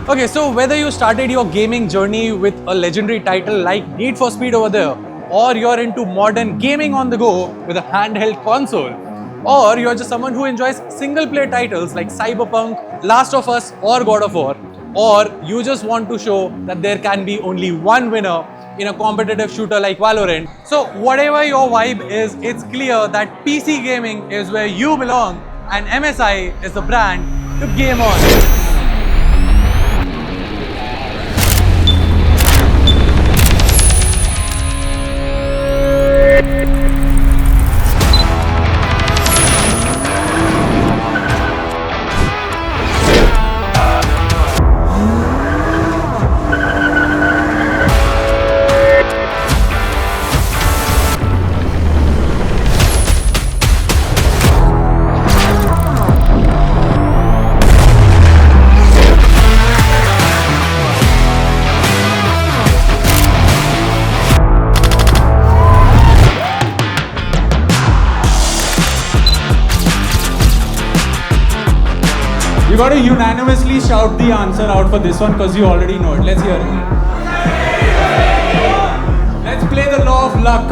Okay, so whether you started your gaming journey with a legendary title like Need for Speed over there, or you're into modern gaming on the go with a handheld console, or you're just someone who enjoys single player titles like Cyberpunk, Last of Us, or God of War, or you just want to show that there can be only one winner in a competitive shooter like Valorant. So, whatever your vibe is, it's clear that PC gaming is where you belong, and MSI is the brand to game on. You got to unanimously shout the answer out for this one because you already know it. Let's hear it. Let's play the law of luck.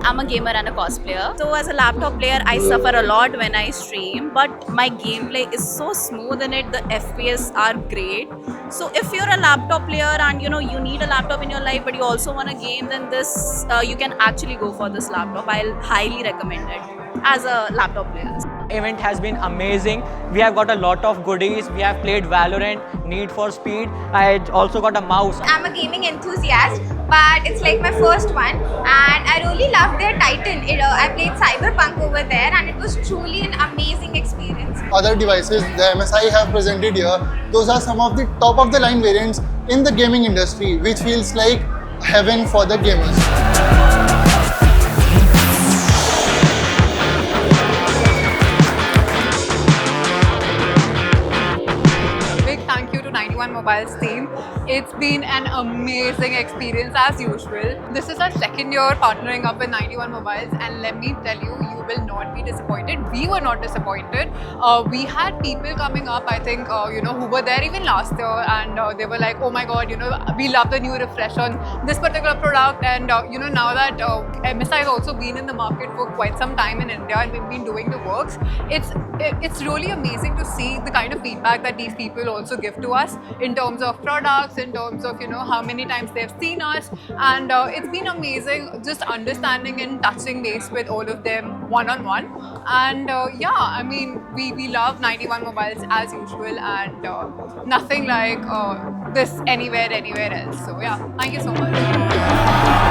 I'm a gamer and a cosplayer. So as a laptop player, I suffer a lot when I stream, but my gameplay is so smooth in it. The FPS are great. So if you're a laptop player and you need a laptop in your life, but you also want a game, then this you can actually go for this laptop. I'll highly recommend it as a laptop player. Event has been amazing. We have got a lot of goodies. We have played Valorant, Need for Speed. I also got a mouse. I'm a gaming enthusiast, but it's like my first one, and I really loved their title. I played Cyberpunk over there, and it was truly an amazing experience. Other devices the MSI have presented here, those are some of the top of the line variants in the gaming industry, which feels like heaven for the gamers. Thank you to 91 Mobiles team. It's been an amazing experience as usual. This is our second year partnering up with 91 Mobiles, and let me tell you, you will not be disappointed. We were not disappointed. We had people coming up, I think, who were there even last year, and they were like, oh my god, we love the new refresh on this particular product, and now that MSI has also been in the market for quite some time in India and we've been doing the works, it's really amazing to see the kind of feedback that these people also give to us in terms of products, in terms of how many times they've seen us, and it's been amazing just understanding and touching base with all of them one-on-one. And I mean, we love 91 Mobiles as usual, and nothing like this anywhere else. So yeah, thank you so much.